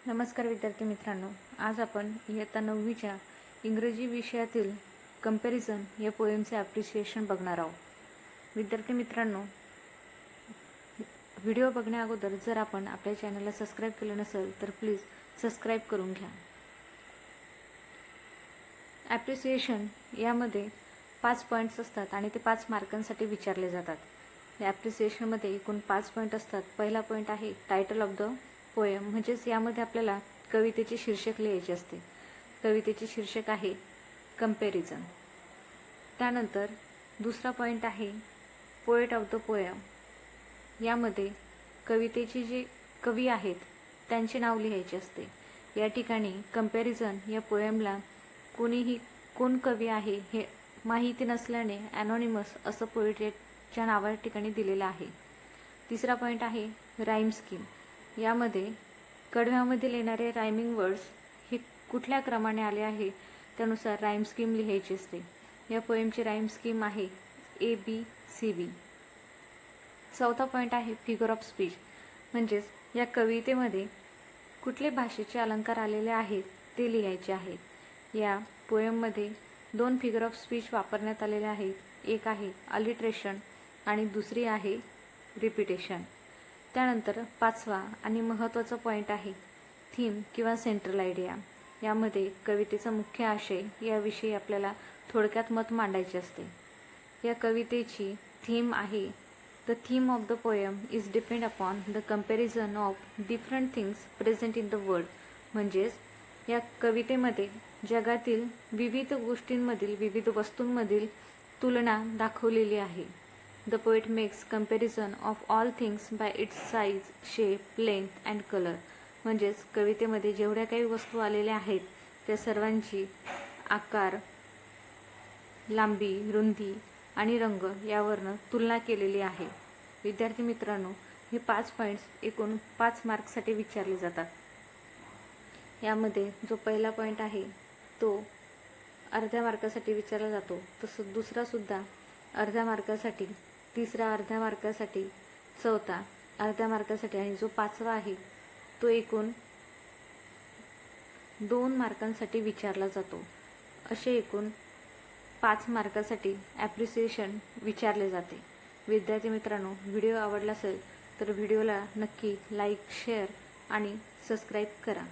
नमस्कार विद्यार्थी मित्रांनो, आज आपण इयत्ता 9वीच्या इंग्रजी विषयातील कंपॅरिझन या पोएमचे ॲप्रिसिएशन बघणार आहोत। विद्यार्थी मित्रांनो, व्हिडिओ बघण्या अगोदर जर आपण आपल्या चॅनलला सबस्क्राईब केलं नसेल तर प्लीज सबस्क्राईब करून घ्या। ॲप्रिसिएशन यामध्ये 5 पॉईंट्स असतात आणि ते 5 मार्कांसाठी विचारले जातात। या ॲप्रिसिएशनमध्ये एकूण 5 पॉईंट असतात। पहिला पॉईंट आहे टायटल ऑफ द पोएम, म्हणजेच यामध्ये आपल्याला कवितेचे शीर्षक लिहायचे असते। कवितेचे शीर्षक आहे कंपॅरिझन। त्यानंतर दुसरा पॉईंट आहे पोएट ऑफ द पोएम, यामध्ये कवितेचे जे कवी आहेत त्यांचे नाव लिहायचे असते। या ठिकाणी कंपॅरिझन या पोएमला कोण कवी आहे हे माहिती नसल्याने ॲनॉनिमस असं पोएटच्या नावा ठिकाणी दिलेलं आहे। तिसरा पॉईंट आहे राईम स्कीम, यामध्ये कडव्यामधील येणारे रायमिंग वर्ड्स हे कुठल्या क्रमाने आले आहे त्यानुसार राईम स्कीम लिहायची असते। या पोएमची राईम स्कीम आहे ABCB। चौथा पॉईंट आहे फिगर ऑफ स्पीच, म्हणजेच या कवितेमध्ये कुठले भाषेचे अलंकार आलेले आहेत ते लिहायचे आहेत। या पोएममध्ये 2 फिगर ऑफ स्पीच वापरण्यात आलेले आहेत। एक आहे अलिट्रेशन आणि दुसरी आहे रिपिटेशन। त्यानंतर पाचवा आणि महत्त्वाचा पॉईंट आहे थीम किंवा सेंट्रल आयडिया। यामध्ये कवितेचा मुख्य आशय याविषयी आपल्याला थोडक्यात मत मांडायचे असते। या कवितेची थीम आहे the theme of the poem is depend upon the comparison of different things present in the world, म्हणजेच या कवितेमध्ये जगातील विविध गोष्टींमधील विविध वस्तूंमधील तुलना दाखवलेली आहे। The poet makes comparison of all things by its size, shape, length and color, म्हणजेच कवितेमध्ये जेवढ्या काही वस्तू आलेल्या आहेत त्या सर्वांची आकार, लांबी, रुंदी आणि रंग यावरनं तुलना केलेली आहे। विद्यार्थी मित्रांनो, हे 5 पॉईंट्स एकूण 5 मार्कसाठी विचारले जातात। यामध्ये जो पहिला पॉईंट आहे तो अर्ध्या मार्कासाठी विचारला जातो, तसं दुसरा सुद्धा अर्ध्या मार्कासाठी, तिसरा अर्ध्या मार्कासाठी, चौथा अर्ध्या मार्कासाठी आणि जो 5वा आहे तो एकूण 2 मार्कांसाठी विचारला जातो। असे एकूण 5 मार्कासाठी ॲप्रिसिएशन विचारले जाते। विद्यार्थी मित्रांनो, व्हिडिओ आवडला असेल तर व्हिडिओला नक्की लाईक, शेअर आणि सबस्क्राईब करा।